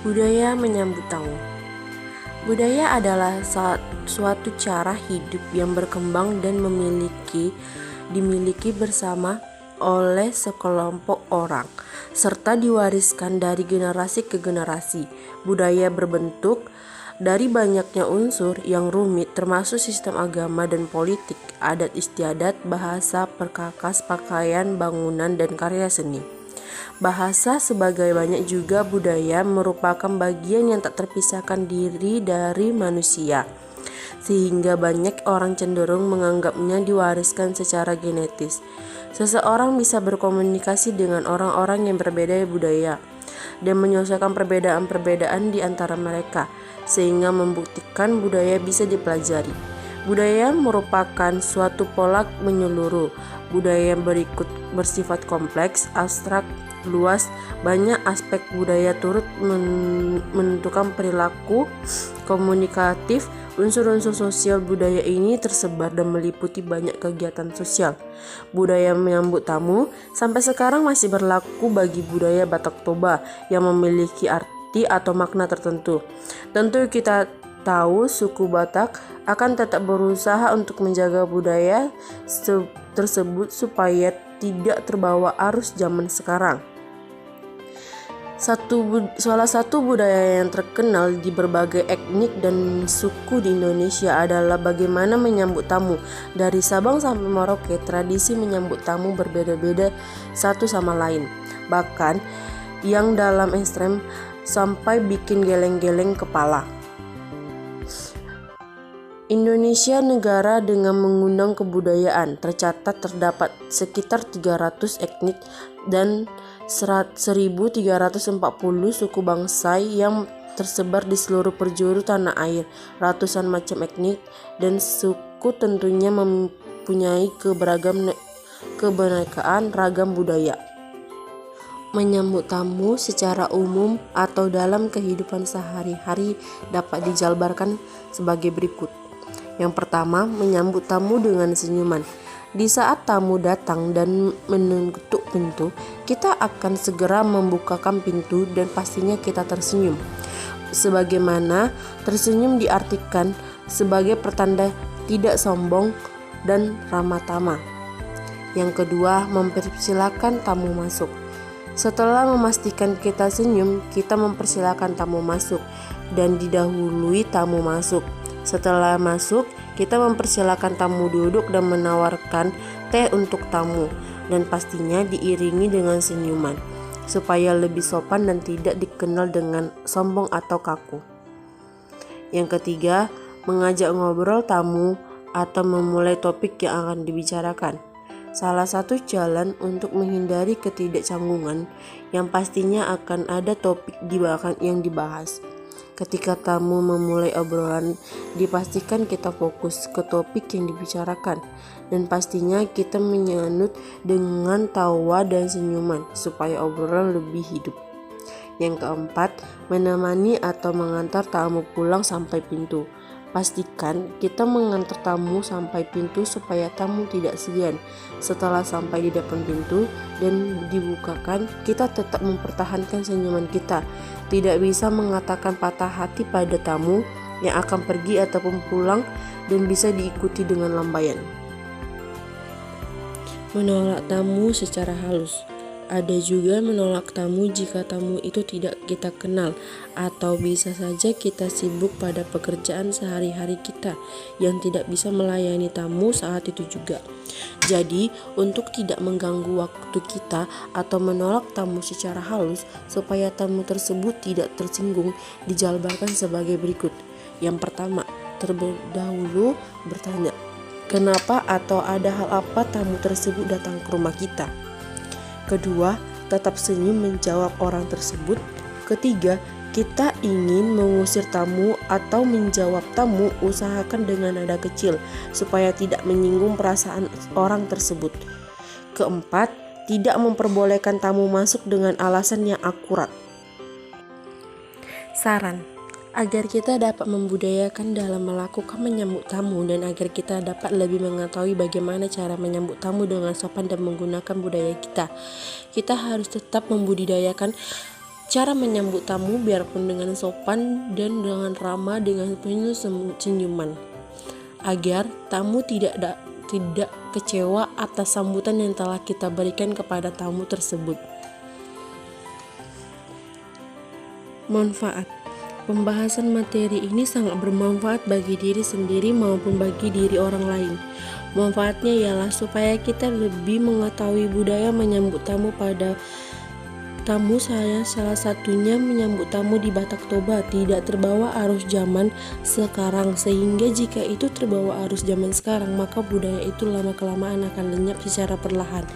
Budaya menyambut tamu. Budaya adalah suatu cara hidup yang berkembang dan dimiliki bersama oleh sekelompok orang, serta diwariskan dari generasi ke generasi. Budaya berbentuk dari banyaknya unsur yang rumit, termasuk sistem agama dan politik, adat istiadat, bahasa, perkakas, pakaian, bangunan, dan karya seni. Bahasa sebagai banyak juga budaya merupakan bagian yang tak terpisahkan diri dari manusia, sehingga banyak orang cenderung menganggapnya diwariskan secara genetis. Seseorang bisa berkomunikasi dengan orang-orang yang berbeda budaya dan menyelesaikan perbedaan-perbedaan di antara mereka, sehingga membuktikan budaya bisa dipelajari. Budaya merupakan suatu pola menyeluruh. Budaya berikut bersifat kompleks, abstrak, luas. Banyak aspek budaya turut menentukan perilaku komunikatif. Unsur-unsur sosial budaya ini tersebar dan meliputi banyak kegiatan sosial. Budaya menyambut tamu sampai sekarang masih berlaku bagi budaya Batak Toba yang memiliki arti atau makna tertentu. Tentu kita tahu suku Batak akan tetap berusaha untuk menjaga budaya tersebut supaya tidak terbawa arus zaman sekarang. Salah satu budaya yang terkenal di berbagai etnik dan suku di Indonesia adalah bagaimana menyambut tamu. Dari Sabang sampai Merauke, tradisi menyambut tamu berbeda-beda satu sama lain. Bahkan yang dalam ekstrem sampai bikin geleng-geleng kepala. Indonesia negara dengan mengundang kebudayaan. Tercatat terdapat sekitar 300 etnik dan 1340 suku bangsa yang tersebar di seluruh penjuru tanah air. Ratusan macam etnik dan suku tentunya mempunyai kebenekaan ragam budaya. Menyambut tamu secara umum atau dalam kehidupan sehari-hari dapat dijabarkan sebagai berikut. Yang pertama, menyambut tamu dengan senyuman. Di saat tamu datang dan mengetuk pintu, kita akan segera membukakan pintu dan pastinya kita tersenyum. Sebagaimana tersenyum diartikan sebagai pertanda tidak sombong dan ramah tamah. Yang kedua, mempersilakan tamu masuk. Setelah memastikan kita senyum, kita mempersilakan tamu masuk dan didahului tamu masuk. Setelah masuk, kita mempersilakan tamu duduk dan menawarkan teh untuk tamu, dan pastinya diiringi dengan senyuman, supaya lebih sopan dan tidak dikenal dengan sombong atau kaku. Yang ketiga, mengajak ngobrol tamu atau memulai topik yang akan dibicarakan. Salah satu jalan untuk menghindari ketidakcanggungan yang pastinya akan ada topik yang dibahas. Ketika tamu memulai obrolan, dipastikan kita fokus ke topik yang dibicarakan dan pastinya kita menyambut dengan tawa dan senyuman supaya obrolan lebih hidup. Yang keempat, menemani atau mengantar tamu pulang sampai pintu. Pastikan kita mengantar tamu sampai pintu supaya tamu tidak segan. Setelah sampai di depan pintu dan dibukakan, kita tetap mempertahankan senyuman kita. Tidak bisa mengatakan patah hati pada tamu yang akan pergi ataupun pulang dan bisa diikuti dengan lambaian. Menolak tamu secara halus. Ada juga menolak tamu jika tamu itu tidak kita kenal atau bisa saja kita sibuk pada pekerjaan sehari-hari kita yang tidak bisa melayani tamu saat itu juga. Jadi, untuk tidak mengganggu waktu kita atau menolak tamu secara halus supaya tamu tersebut tidak tersinggung, dijabarkan sebagai berikut. Yang pertama, terlebih dahulu bertanya, kenapa atau ada hal apa tamu tersebut datang ke rumah kita. Kedua, tetap senyum menjawab orang tersebut. Ketiga, kita ingin mengusir tamu atau menjawab tamu, usahakan dengan nada kecil supaya tidak menyinggung perasaan orang tersebut. Keempat, tidak memperbolehkan tamu masuk dengan alasan yang akurat. Saran: agar kita dapat membudayakan dalam melakukan menyambut tamu dan agar kita dapat lebih mengetahui bagaimana cara menyambut tamu dengan sopan dan menggunakan budaya kita harus tetap membudidayakan Cara menyambut tamu biarpun dengan sopan dan dengan ramah dengan penuh senyuman, agar tamu tidak kecewa atas sambutan yang telah kita berikan kepada tamu tersebut. Manfaat. Pembahasan materi ini sangat bermanfaat bagi diri sendiri maupun bagi diri orang lain. Manfaatnya ialah supaya kita lebih mengetahui budaya menyambut tamu pada tamu. Saya salah satunya menyambut tamu di Batak Toba tidak terbawa arus zaman sekarang, sehingga jika itu terbawa arus zaman sekarang maka budaya itu lama-kelamaan akan lenyap secara perlahan.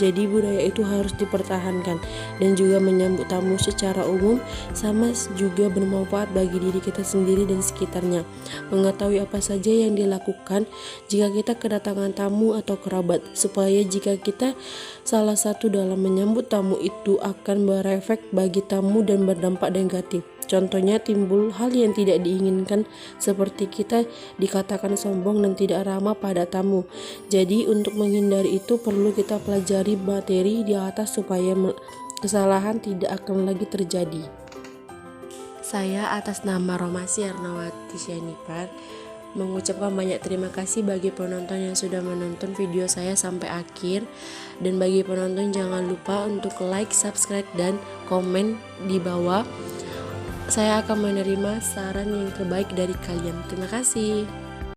Jadi budaya itu harus dipertahankan. Dan juga menyambut tamu secara umum sama juga bermanfaat bagi diri kita sendiri dan sekitarnya. Mengetahui apa saja yang dilakukan jika kita kedatangan tamu atau kerabat, supaya jika kita salah satu dalam menyambut tamu itu akan berefek bagi tamu dan berdampak negatif. Contohnya timbul hal yang tidak diinginkan seperti kita dikatakan sombong dan tidak ramah pada tamu. Jadi untuk menghindari itu perlu kita pelajari materi di atas supaya kesalahan tidak akan lagi terjadi. Saya atas nama Romasi Ernawati Syanipar mengucapkan banyak terima kasih bagi penonton yang sudah menonton video saya sampai akhir. Dan bagi penonton jangan lupa untuk like, subscribe, dan komen di bawah. Saya akan menerima saran yang terbaik dari kalian. Terima kasih.